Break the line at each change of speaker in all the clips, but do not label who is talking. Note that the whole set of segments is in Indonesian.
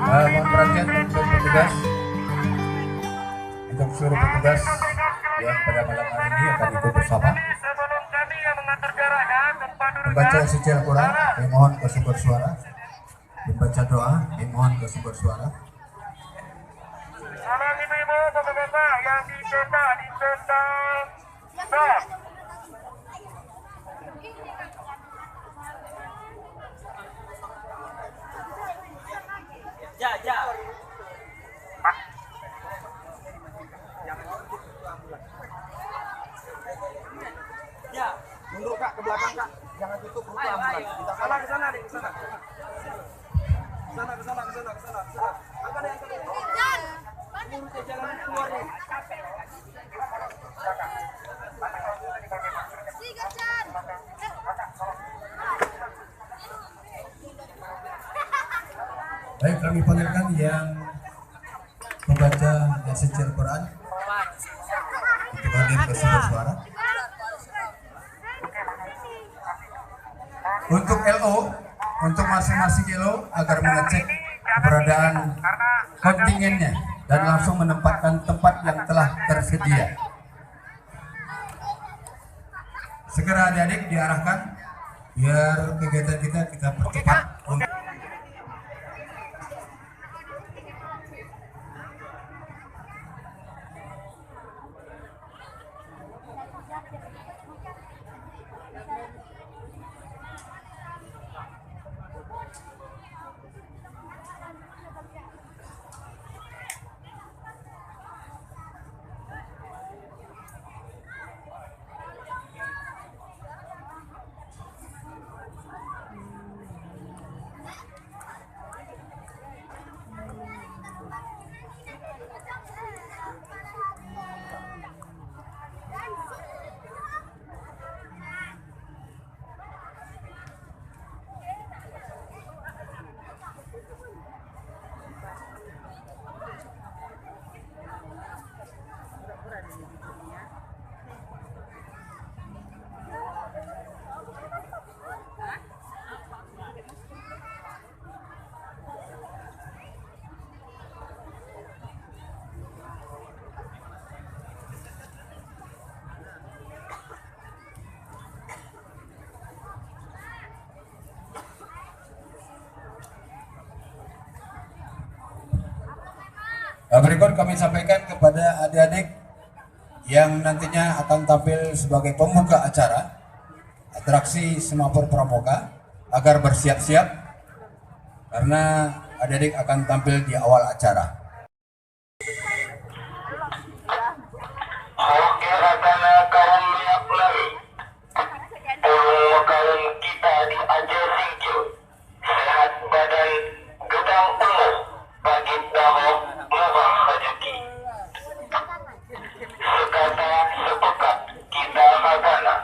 Mohon perhatian untuk petugas, untuk seluruh petugas yang pada malam hari ini akan ikut bersama membaca suci Al-Quran. Mohon ke sumber suara, membaca doa. Mohon ke sumber suara.
Salam ibu-ibu, bapak-bapak yang ditentang. Ya, mundur Kak, ke belakang Kak. Jangan tutup rute ambulan. Kita salah ke sana deh, ke sana. Ke sana. Apa ada yang terlihat? Ini rute jalan keluar nih.
Baik, kami panggilkan yang membaca suci Al-Quran untuk hadir ke sumber suara. Untuk LO, untuk masing-masing LO agar mengecek keberadaan kontingennya dan langsung menempatkan tempat yang telah tersedia. Segera adik-adik diarahkan biar kegiatan kita percepat. Berikut kami sampaikan kepada adik-adik yang nantinya akan tampil sebagai pembuka acara atraksi Semapur Pramuka agar bersiap-siap karena adik-adik akan tampil di awal acara.
Oke, rekan kaum lihat lagi. Kaum kita di Aceh Singkil, sehat badan, gedang umur, bagi dahok, murah rezeki. Sekata sepekat kita hagana.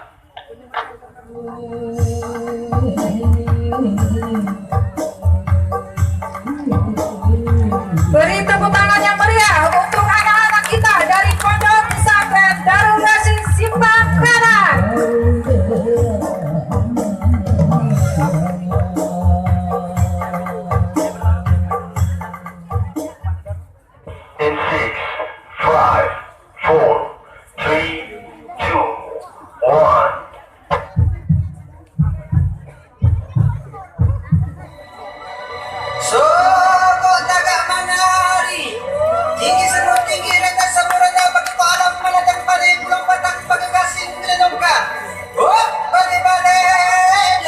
Beri tepuk tangan yang meriah untuk anak-anak kita dari Pondok Pesantren Darul Rasyid Simpang Kanan.
In 6, 5, 4, 3, 2, 1.
Sokok tagak manari, tinggi semut tinggi rendah semut rendah bagi alam menatang pada pulau batang bagi kasih menenungkan. Oh, balik-balik.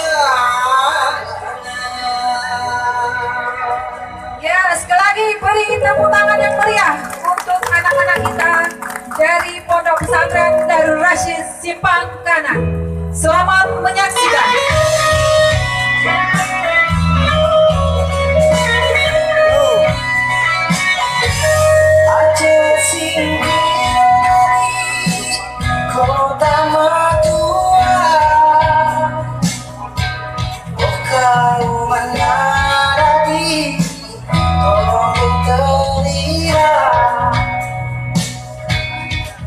Ya, sekali lagi beri tepuk tangan yang meriah untuk anak-anak kita dari Pondok Pesantren Darul Rasyid Simpang Kanan. Selamat menyaksikan.
Aceh Singkil kota Matua, oh kau menari tolong terira.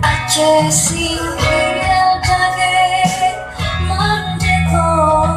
Aceh Singkil jage manjeko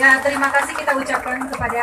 Ya, terima kasih kita ucapkan kepada